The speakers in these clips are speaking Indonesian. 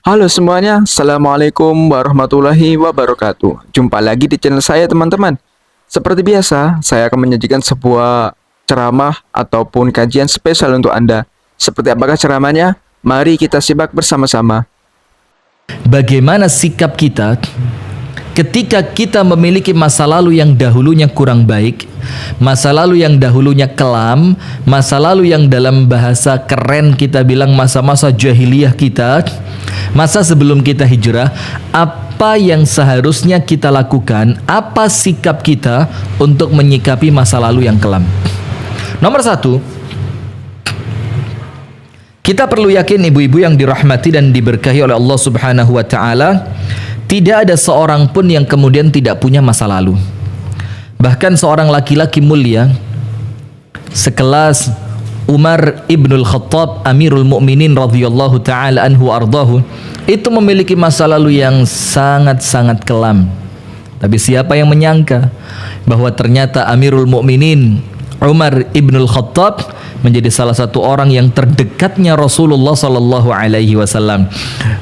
Halo semuanya, Assalamualaikum warahmatullahi wabarakatuh. Jumpa lagi di channel saya teman-teman. Seperti biasa, saya akan menyajikan sebuah ceramah ataupun kajian spesial untuk Anda. Seperti apakah ceramahnya? Mari kita simak bersama-sama. Bagaimana sikap kita ketika kita memiliki masa lalu yang dahulunya kurang baik, masa lalu yang dahulunya kelam, masa lalu yang dalam bahasa keren kita bilang masa-masa jahiliyah kita, masa sebelum kita hijrah, apa yang seharusnya kita lakukan, apa sikap kita untuk menyikapi masa lalu yang kelam. Nomor satu, kita perlu yakin ibu-ibu yang dirahmati dan diberkahi oleh Allah Subhanahu wa taala, tidak ada seorang pun yang kemudian tidak punya masa lalu. Bahkan seorang laki-laki mulia sekelas Umar ibnul Khattab Amirul Mukminin radhiyallahu taala anhu ardahu, itu memiliki masa lalu yang sangat-sangat kelam. Tapi siapa yang menyangka bahwa ternyata Amirul Mukminin Umar ibnul Khattab menjadi salah satu orang yang terdekatnya Rasulullah sallallahu alaihi wasallam.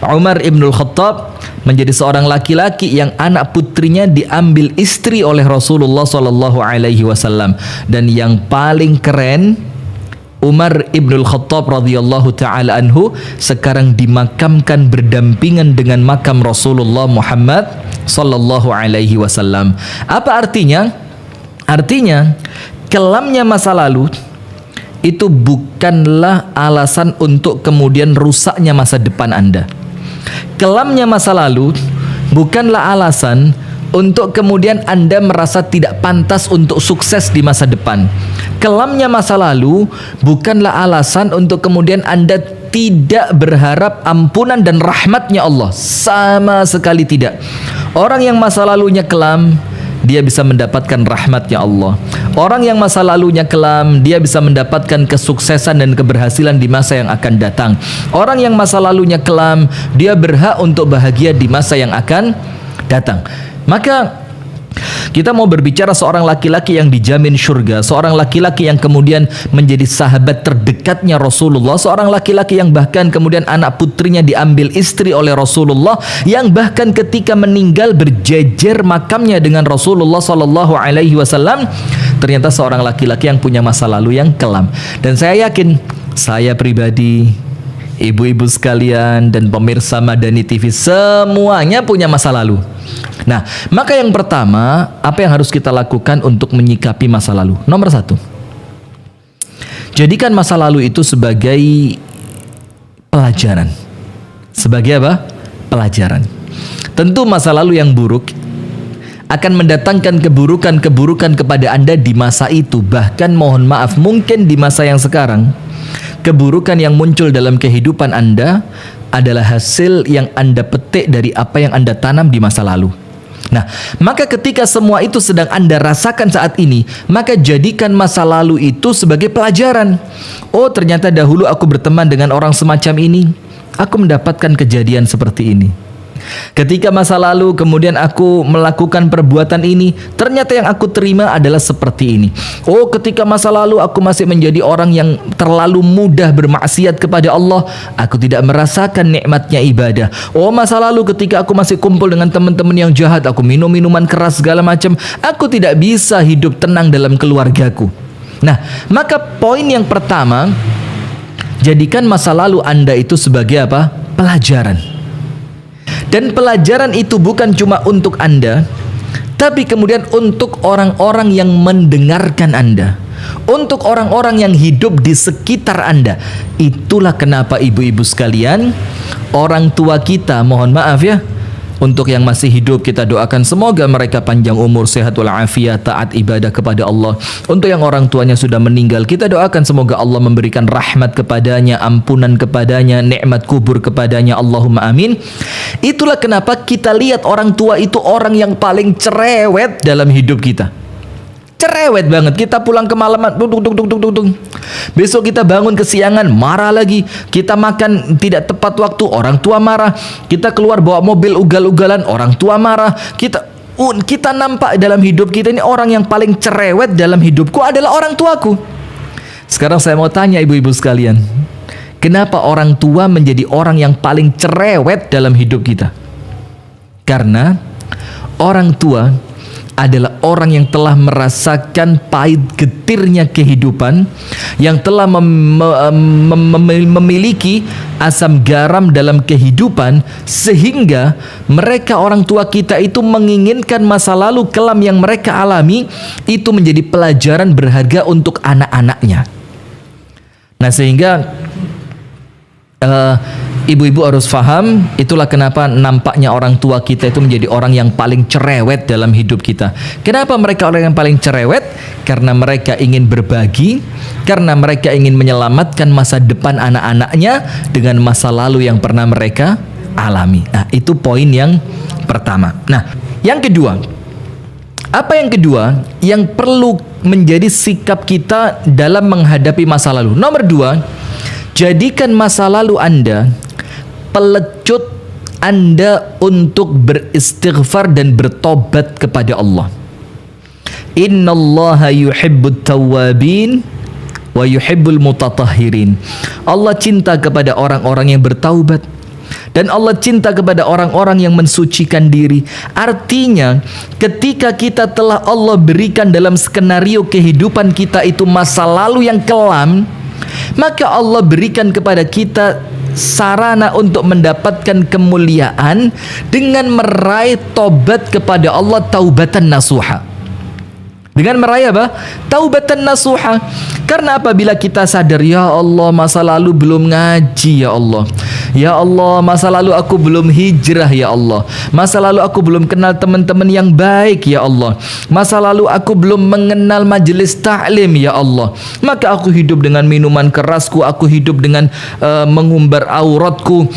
Umar ibnul Khattab menjadi seorang laki-laki yang anak putrinya diambil istri oleh Rasulullah sallallahu alaihi wasallam, dan yang paling keren, Umar ibnul Khattab radhiyallahu taala anhu sekarang dimakamkan berdampingan dengan makam Rasulullah Muhammad sallallahu alaihi wasallam. Apa artinya? Artinya kelamnya masa lalu itu bukanlah alasan untuk kemudian rusaknya masa depan Anda. Kelamnya masa lalu bukanlah alasan untuk kemudian Anda merasa tidak pantas untuk sukses di masa depan. Kelamnya masa lalu bukanlah alasan untuk kemudian Anda tidak berharap ampunan dan rahmatnya Allah. Sama sekali tidak. Orang yang masa lalunya kelam, dia bisa mendapatkan rahmatnya Allah. Orang yang masa lalunya kelam, dia bisa mendapatkan kesuksesan dan keberhasilan di masa yang akan datang. Orang yang masa lalunya kelam, dia berhak untuk bahagia di masa yang akan datang. Maka kita mau berbicara seorang laki-laki yang dijamin surga, seorang laki-laki yang kemudian menjadi sahabat terdekatnya Rasulullah, seorang laki-laki yang bahkan kemudian anak putrinya diambil istri oleh Rasulullah, yang bahkan ketika meninggal berjejer makamnya dengan Rasulullah sallallahu alaihi wasallam. Ternyata seorang laki-laki yang punya masa lalu yang kelam. Dan saya yakin, saya pribadi, ibu-ibu sekalian, dan pemirsa Madani TV semuanya punya masa lalu. Nah, maka yang pertama, apa yang harus kita lakukan untuk menyikapi masa lalu? Nomor satu, jadikan masa lalu itu sebagai pelajaran. Sebagai apa? Pelajaran. Tentu masa lalu yang buruk akan mendatangkan keburukan-keburukan kepada Anda di masa itu. Bahkan mohon maaf, mungkin di masa yang sekarang, keburukan yang muncul dalam kehidupan Anda adalah hasil yang Anda petik dari apa yang Anda tanam di masa lalu. Nah, maka ketika semua itu sedang Anda rasakan saat ini, maka jadikan masa lalu itu sebagai pelajaran. Oh, ternyata dahulu aku berteman dengan orang semacam ini, aku mendapatkan kejadian seperti ini. Ketika masa lalu kemudian aku melakukan perbuatan ini, ternyata yang aku terima adalah seperti ini. Oh, ketika masa lalu aku masih menjadi orang yang terlalu mudah bermaksiat kepada Allah, aku tidak merasakan nikmatnya ibadah. Oh, masa lalu ketika aku masih kumpul dengan teman-teman yang jahat, aku minum minuman keras segala macam, aku tidak bisa hidup tenang dalam keluargaku. Nah, maka poin yang pertama, jadikan masa lalu Anda itu sebagai apa? Pelajaran. Dan pelajaran itu bukan cuma untuk Anda, tapi kemudian untuk orang-orang yang mendengarkan Anda, untuk orang-orang yang hidup di sekitar Anda. Itulah kenapa ibu-ibu sekalian, orang tua kita, mohon maaf ya, untuk yang masih hidup kita doakan semoga mereka panjang umur, sehat walafiat, taat ibadah kepada Allah. Untuk yang orang tuanya sudah meninggal, kita doakan semoga Allah memberikan rahmat kepadanya, ampunan kepadanya, nikmat kubur kepadanya, Allahumma amin. Itulah kenapa kita lihat orang tua itu orang yang paling cerewet dalam hidup kita. Cerewet banget. Kita pulang kemalaman, besok kita bangun kesiangan, marah lagi. Kita makan tidak tepat waktu, orang tua marah. Kita keluar bawa mobil ugal-ugalan, orang tua marah. Kita nampak dalam hidup kita ini orang yang paling cerewet dalam hidupku adalah orang tuaku. Sekarang saya mau tanya ibu-ibu sekalian, Kenapa orang tua menjadi orang yang paling cerewet dalam hidup kita? Karena orang tua adalah orang yang telah merasakan pahit getirnya kehidupan, yang telah memiliki asam garam dalam kehidupan, sehingga mereka orang tua kita itu menginginkan masa lalu kelam yang mereka alami itu menjadi pelajaran berharga untuk anak-anaknya. Nah, sehingga ibu-ibu harus paham, itulah kenapa nampaknya orang tua kita itu menjadi orang yang paling cerewet dalam hidup kita. Kenapa mereka orang yang paling cerewet? Karena mereka ingin berbagi, karena mereka ingin menyelamatkan masa depan anak-anaknya dengan masa lalu yang pernah mereka alami. Nah, itu poin yang pertama. Nah, yang kedua, apa yang kedua yang perlu menjadi sikap kita dalam menghadapi masa lalu? Nomor dua, jadikan masa lalu Anda pelecut Anda untuk beristighfar dan bertobat kepada Allah. Innallaha yuhibbut tawwabin wa yuhibbul mutatahhirin. Allah cinta kepada orang-orang yang bertaubat, dan Allah cinta kepada orang-orang yang mensucikan diri. Artinya, ketika kita telah Allah berikan dalam skenario kehidupan kita itu masa lalu yang kelam, maka Allah berikan kepada kita sarana untuk mendapatkan kemuliaan dengan meraih tobat kepada Allah, taubatan nasuha. Dengan meraih apa? Taubatan nasuha. Karena apabila kita sadar, ya Allah, masa lalu belum ngaji, ya Allah. Ya Allah, masa lalu aku belum hijrah, ya Allah. Masa lalu aku belum kenal teman-teman yang baik, ya Allah. Masa lalu aku belum mengenal majelis ta'lim, ya Allah. Maka aku hidup dengan minuman kerasku, aku hidup dengan mengumbar auratku,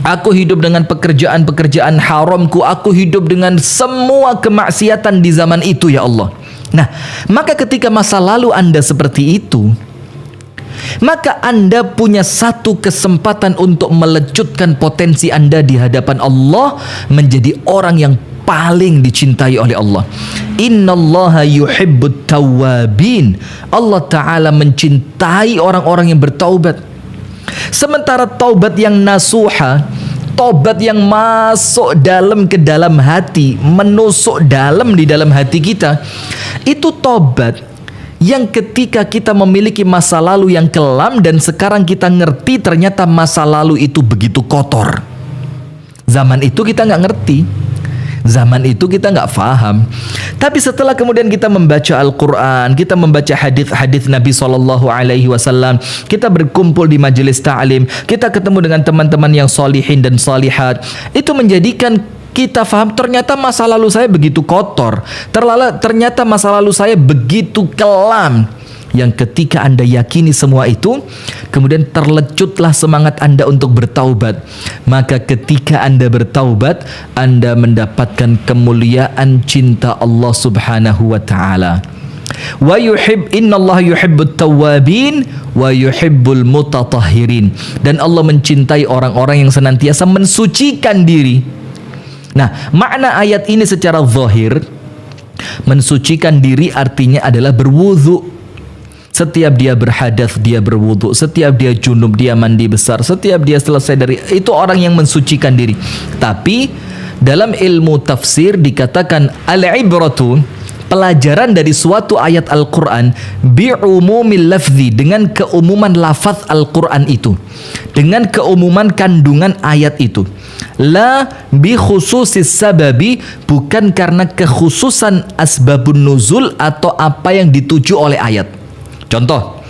aku hidup dengan pekerjaan-pekerjaan haramku, aku hidup dengan semua kemaksiatan di zaman itu, ya Allah. Nah, maka ketika masa lalu Anda seperti itu, maka Anda punya satu kesempatan untuk melecutkan potensi Anda di hadapan Allah menjadi orang yang paling dicintai oleh Allah. Innallaha yuhibbut tawwabin. Allah Ta'ala mencintai orang-orang yang bertaubat. Sementara taubat yang nasuha, tobat yang masuk ke dalam hati, menusuk dalam di dalam hati kita, itu tobat yang ketika kita memiliki masa lalu yang kelam dan sekarang kita ngerti ternyata masa lalu itu begitu kotor. Zaman itu kita nggak ngerti, zaman itu kita nggak paham. Tapi setelah kemudian kita membaca Al-Quran, kita membaca hadis-hadis Nabi SAW, kita berkumpul di majelis ta'lim, kita ketemu dengan teman-teman yang solihin dan solihat, itu menjadikan kita faham ternyata masa lalu saya begitu kotor, ternyata masa lalu saya begitu kelam. Yang ketika Anda yakini semua itu, kemudian terlecutlah semangat Anda untuk bertaubat. Maka ketika Anda bertaubat, Anda mendapatkan kemuliaan cinta Allah Subhanahu wa Ta'ala. Wa innallaha yuhibbut tawwabin wa yuhibbul mutatahhirin. Dan Allah mencintai orang-orang yang senantiasa mensucikan diri. Nah, makna ayat ini secara zahir, mensucikan diri artinya adalah berwudu. Setiap dia berhadas, dia berwudu. Setiap dia junub, dia mandi besar. Setiap dia selesai dari itu, orang yang mensucikan diri. Tapi dalam ilmu tafsir dikatakan al-ibratu, pelajaran dari suatu ayat Al-Quran, bi'umumil lafzi, dengan keumuman lafaz Al-Quran itu, dengan keumuman kandungan ayat itu. La bi khususis sababi, bukan karena kekhususan asbabun nuzul atau apa yang dituju oleh ayat. Contoh,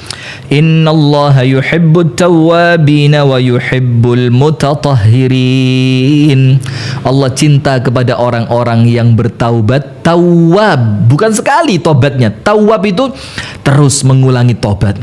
innallaha yuhibbut tawwabina wa yuhibbul mutatahhirin. Allah cinta kepada orang-orang yang bertaubat. Tawwab, bukan sekali tobatnya. Tawwab itu terus mengulangi tobat.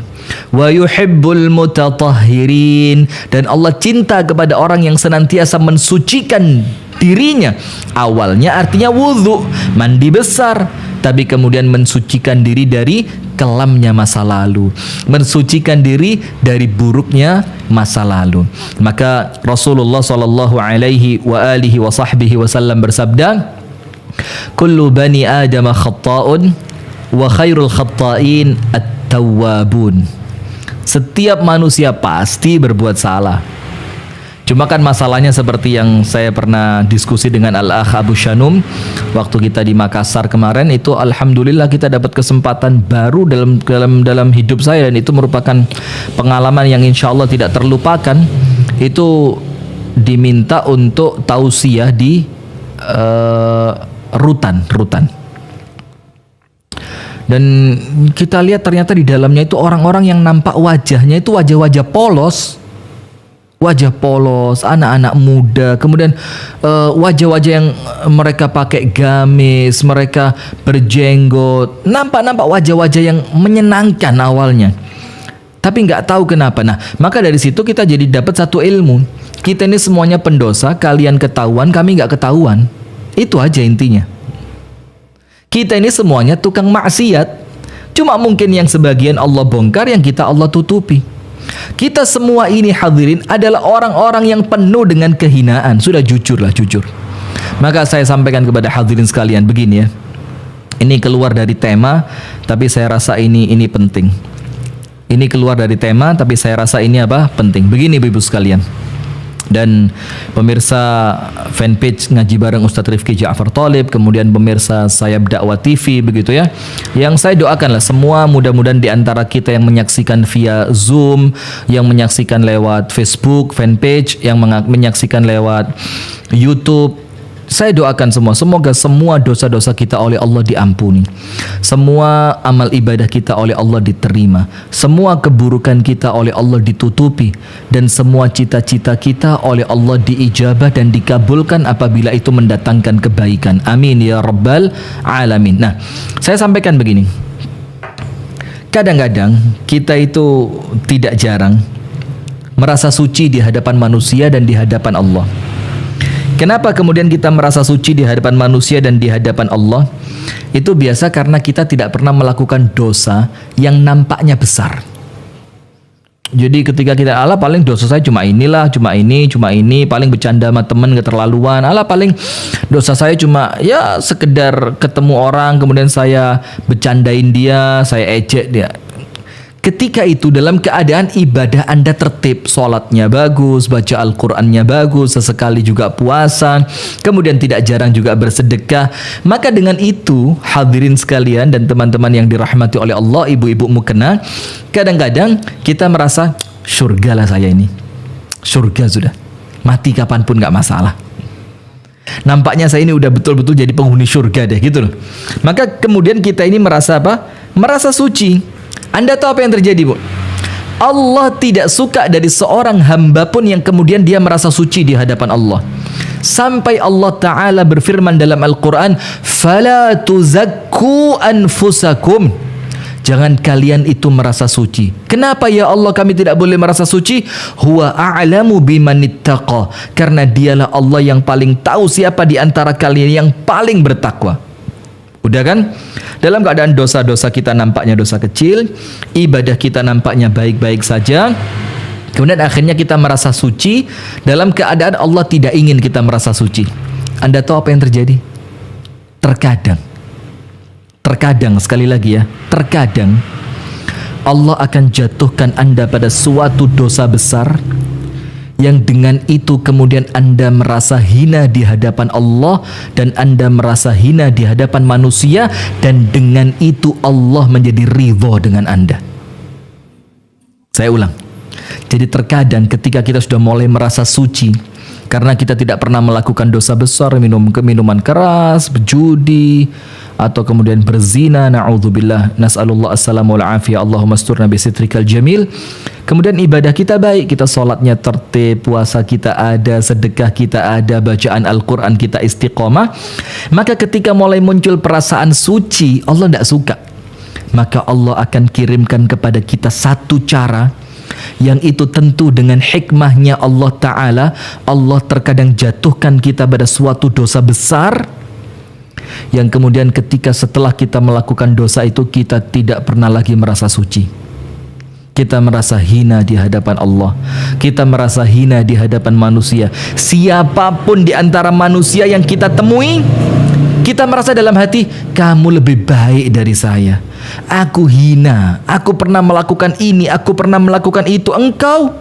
Wa yuhibbul mutatahhirin, dan Allah cinta kepada orang yang senantiasa mensucikan dirinya. Awalnya artinya wudhu, mandi besar, tapi kemudian mensucikan diri dari kelamnya masa lalu, mensucikan diri dari buruknya masa lalu. Maka Rasulullah sallallahu alaihi wa alihi wa sahbihi wasallam bersabda, kullu bani Adam khatta'un wa khairul khatta'in at-tawwabun. Setiap manusia pasti berbuat salah. Cuma kan masalahnya seperti yang saya pernah diskusi dengan Al-Akh Abu Shanum waktu kita di Makassar kemarin, itu alhamdulillah kita dapat kesempatan baru dalam hidup saya, dan itu merupakan pengalaman yang insya Allah tidak terlupakan. Itu diminta untuk tausiah di rutan. Dan kita lihat ternyata di dalamnya itu orang-orang yang nampak wajahnya itu wajah-wajah polos, anak-anak muda, kemudian wajah-wajah yang mereka pakai gamis, mereka berjenggot, nampak wajah-wajah yang menyenangkan awalnya, tapi nggak tahu kenapa. Nah, maka dari situ kita jadi dapat satu ilmu. Kita ini semuanya pendosa, kalian ketahuan, kami nggak ketahuan. Itu aja intinya. Kita ini semuanya tukang maksiat. Cuma mungkin yang sebagian Allah bongkar, yang kita Allah tutupi. Kita semua ini hadirin adalah orang-orang yang penuh dengan kehinaan. Sudah jujur. Maka saya sampaikan kepada hadirin sekalian begini ya. Ini keluar dari tema, tapi saya rasa ini penting. Ini keluar dari tema, tapi saya rasa ini penting. Begini Ibu sekalian. Dan pemirsa fanpage Ngaji Bareng Ustadz Rifki Ja'far Thalib, kemudian pemirsa Sayap Dakwah TV, begitu ya. Yang saya doakanlah semua mudah-mudahan di antara kita yang menyaksikan via Zoom, yang menyaksikan lewat Facebook fanpage, yang menyaksikan lewat YouTube, saya doakan semoga semua dosa-dosa kita oleh Allah diampuni, semua amal ibadah kita oleh Allah diterima, semua keburukan kita oleh Allah ditutupi, dan semua cita-cita kita oleh Allah diijabah dan dikabulkan apabila itu mendatangkan kebaikan. Amin ya rabbal alamin. Nah, saya sampaikan begini. Kadang-kadang kita itu tidak jarang merasa suci di hadapan manusia dan di hadapan Allah. Kenapa kemudian kita merasa suci di hadapan manusia dan di hadapan Allah? Itu biasa karena kita tidak pernah melakukan dosa yang nampaknya besar. Jadi ketika kita paling dosa saya cuma ini, paling bercanda sama temen keterlaluan, paling dosa saya cuma ya sekedar ketemu orang kemudian saya bercandain dia, saya ejek dia. Ketika itu dalam keadaan ibadah Anda tertib, sholatnya bagus, baca Al-Qur'annya bagus, sesekali juga puasa, kemudian tidak jarang juga bersedekah, maka dengan itu hadirin sekalian dan teman-teman yang dirahmati oleh Allah, ibu-ibu mukena, kadang-kadang kita merasa surga lah saya ini, surga sudah, mati kapanpun gak masalah. Nampaknya saya ini udah betul-betul jadi penghuni surga deh gitu loh. Maka kemudian kita ini merasa merasa suci. Anda tahu apa yang terjadi, Bu? Allah tidak suka dari seorang hamba pun yang kemudian dia merasa suci di hadapan Allah. Sampai Allah Ta'ala berfirman dalam Al-Quran, "Fala tuzakku anfusakum." Jangan kalian itu merasa suci. Kenapa ya Allah kami tidak boleh merasa suci? Huwa a'lamu bimanittaqa. Karena dialah Allah yang paling tahu siapa di antara kalian yang paling bertakwa. Udah kan? Dalam keadaan dosa-dosa kita nampaknya dosa kecil, ibadah kita nampaknya baik-baik saja, kemudian akhirnya kita merasa suci dalam keadaan Allah tidak ingin kita merasa suci. Anda tahu apa yang terjadi? Terkadang sekali lagi ya, terkadang Allah akan jatuhkan Anda pada suatu dosa besar yang dengan itu kemudian Anda merasa hina di hadapan Allah dan Anda merasa hina di hadapan manusia, dan dengan itu Allah menjadi ridho dengan Anda. Saya ulang. Jadi terkadang ketika kita sudah mulai merasa suci karena kita tidak pernah melakukan dosa besar, minum minuman keras, berjudi, atau kemudian berzina, na'udzubillah, nas'alullah assalamu al'afiyah, Allahumma asturna bisitrikal jamil. Kemudian ibadah kita baik, kita sholatnya tertib, puasa kita ada, sedekah kita ada, bacaan Al-Quran kita istiqomah. Maka ketika mulai muncul perasaan suci, Allah tidak suka. Maka Allah akan kirimkan kepada kita satu cara, yang itu tentu dengan hikmahnya Allah Ta'ala. Allah terkadang jatuhkan kita pada suatu dosa besar, yang kemudian ketika setelah kita melakukan dosa itu kita tidak pernah lagi merasa suci. Kita merasa hina di hadapan Allah, kita merasa hina di hadapan manusia. Siapapun di antara manusia yang kita temui, kita merasa dalam hati, kamu lebih baik dari saya, Aku hina, aku pernah melakukan ini, aku pernah melakukan itu. Engkau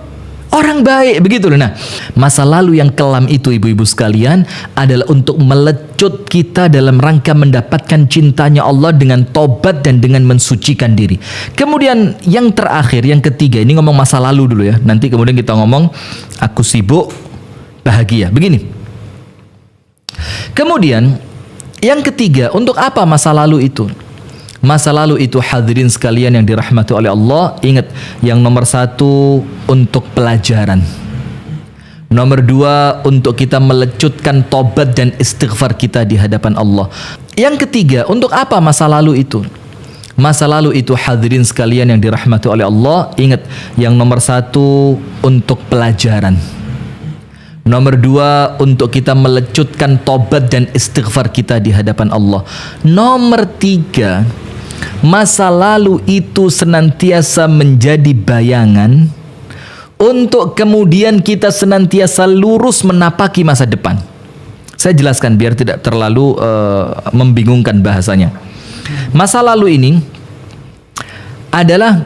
orang baik, begitu loh. Nah, masa lalu yang kelam itu ibu-ibu sekalian adalah untuk melecut kita dalam rangka mendapatkan cintanya Allah dengan tobat dan dengan mensucikan diri. Kemudian yang terakhir, yang ketiga, ini ngomong masa lalu dulu ya. Nanti kemudian kita ngomong aku sibuk, bahagia. Begini. Kemudian yang ketiga, untuk apa masa lalu itu? Masa lalu itu hadirin sekalian yang dirahmati oleh Allah, ingat, yang nomor satu untuk pelajaran, nomor dua untuk kita melecutkan tobat dan istighfar kita di hadapan Allah. Yang ketiga, untuk apa masa lalu itu? Masa lalu itu hadirin sekalian yang dirahmati oleh Allah, ingat, yang nomor satu untuk pelajaran, nomor dua untuk kita melecutkan tobat dan istighfar kita di hadapan Allah. Nomor tiga, masa lalu itu senantiasa menjadi bayangan untuk kemudian kita senantiasa lurus menapaki masa depan. Saya jelaskan biar tidak terlalu membingungkan bahasanya. Masa lalu ini adalah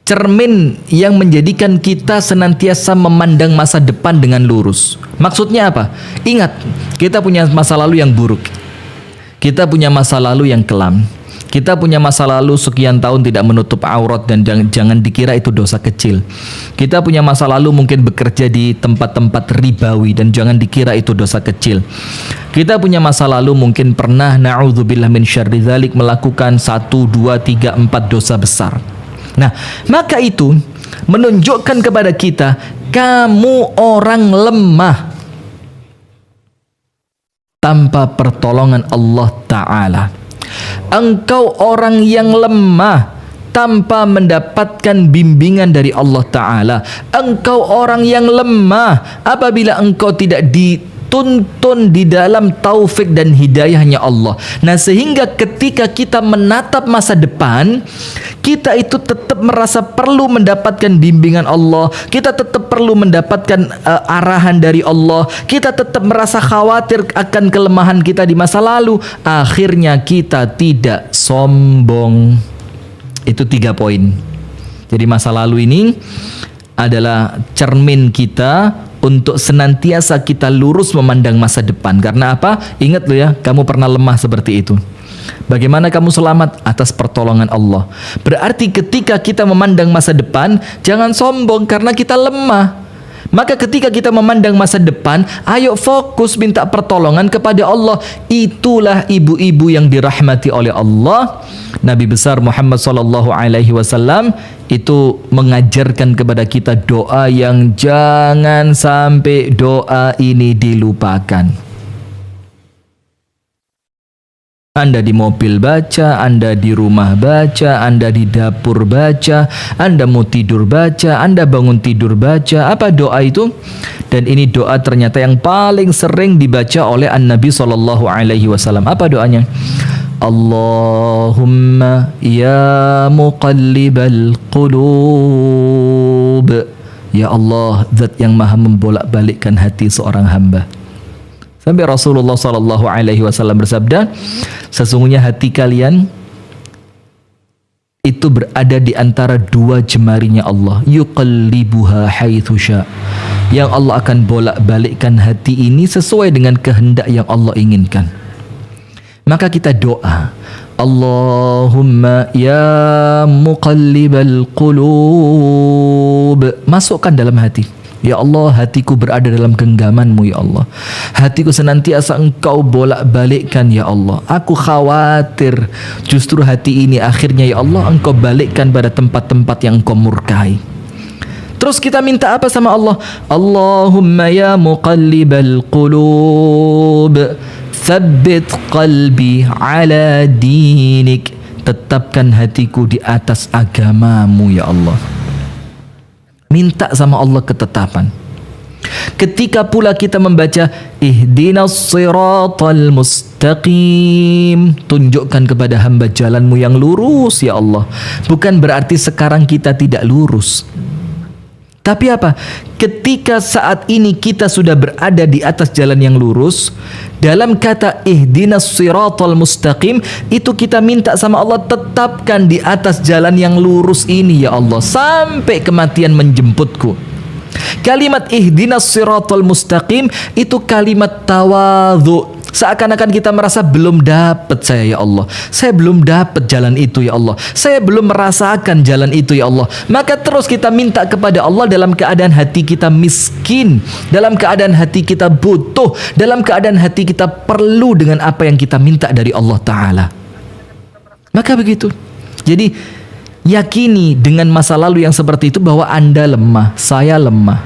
cermin yang menjadikan kita senantiasa memandang masa depan dengan lurus. Maksudnya apa? Ingat, kita punya masa lalu yang buruk, kita punya masa lalu yang kelam, kita punya masa lalu sekian tahun tidak menutup aurat dan jangan dikira itu dosa kecil. Kita punya masa lalu mungkin bekerja di tempat-tempat ribawi dan jangan dikira itu dosa kecil. Kita punya masa lalu mungkin pernah na'udzubillah min syarri dzalik melakukan 1, 2, 3, 4 dosa besar. Nah, maka itu menunjukkan kepada kita kamu orang lemah tanpa pertolongan Allah Ta'ala. Engkau orang yang lemah tanpa mendapatkan bimbingan dari Allah Ta'ala. Engkau orang yang lemah apabila engkau tidak dituntun di dalam taufik dan hidayahnya Allah. Nah, sehingga ketika kita menatap masa depan, kita itu tetap merasa perlu mendapatkan bimbingan Allah, kita tetap perlu mendapatkan arahan dari Allah, kita tetap merasa khawatir akan kelemahan kita di masa lalu. Akhirnya kita tidak sombong. Itu 3 poin. Jadi masa lalu ini adalah cermin kita untuk senantiasa kita lurus memandang masa depan. Karena apa? Ingat lo ya, kamu pernah lemah seperti itu. Bagaimana kamu selamat? Atas pertolongan Allah. Berarti ketika kita memandang masa depan, jangan sombong karena kita lemah. Maka ketika kita memandang masa depan, ayo fokus minta pertolongan kepada Allah. Itulah ibu-ibu yang dirahmati oleh Allah. Nabi besar Muhammad SAW itu mengajarkan kepada kita doa yang jangan sampai doa ini dilupakan. Anda di mobil baca, Anda di rumah baca, Anda di dapur baca, Anda mau tidur baca, Anda bangun tidur baca. Apa doa itu? Dan ini doa ternyata yang paling sering dibaca oleh An-Nabi SAW. Apa doanya? Allahumma ya muqallibal qulub. Ya Allah, zat yang maha membolak-balikkan hati seorang hamba. Sampai Rasulullah SAW bersabda, sesungguhnya hati kalian itu berada di antara 2 jemarinya Allah. Yuqallibuha haitsu sya. Yang Allah akan bolak-balikkan hati ini sesuai dengan kehendak yang Allah inginkan. Maka kita doa, Allahumma ya muqallibal qulub. Masukkan dalam hati. Ya Allah, hatiku berada dalam genggaman-Mu ya Allah. Hatiku senantiasa Engkau bolak-balikkan ya Allah. Aku khawatir justru hati ini akhirnya ya Allah Engkau balikkan pada tempat-tempat yang Engkau murkai. Terus kita minta apa sama Allah? Allahumma ya muqallibal qulub, tsabbit qalbi ala dinik. Tetapkan hatiku di atas agama-Mu ya Allah. Minta sama Allah ketetapan. Ketika pula kita membaca ihdinas siratal mustaqim, tunjukkan kepada hamba jalanmu yang lurus ya Allah. Bukan berarti sekarang kita tidak lurus. Tapi apa? Ketika saat ini kita sudah berada di atas jalan yang lurus, dalam kata ihdinas siratal mustaqim, itu kita minta sama Allah, tetapkan di atas jalan yang lurus ini ya Allah, sampai kematian menjemputku. Kalimat ihdinas siratal mustaqim itu kalimat tawadhu. Seakan-akan kita merasa belum dapat saya ya Allah. Saya belum dapat jalan itu ya Allah. Saya belum merasakan jalan itu ya Allah. Maka terus kita minta kepada Allah dalam keadaan hati kita miskin, dalam keadaan hati kita butuh, dalam keadaan hati kita perlu dengan apa yang kita minta dari Allah Ta'ala. Maka begitu. Jadi yakini dengan masa lalu yang seperti itu bahwa Anda lemah, saya lemah.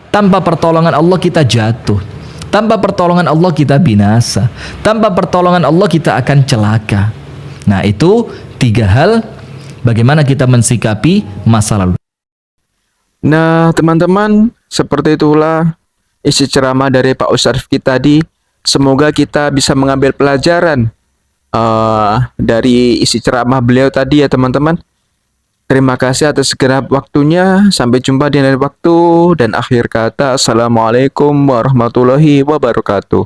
Tanpa pertolongan Allah kita jatuh. Tanpa pertolongan Allah kita binasa. Tanpa pertolongan Allah kita akan celaka. Nah, itu 3 hal bagaimana kita mensikapi masa lalu. Nah, teman-teman, seperti itulah isi ceramah dari Pak Ustadz Rifki tadi. Semoga kita bisa mengambil pelajaran dari isi ceramah beliau tadi ya teman-teman. Terima kasih atas segera waktunya. Sampai jumpa di lain waktu. Dan akhir kata, Assalamualaikum warahmatullahi wabarakatuh.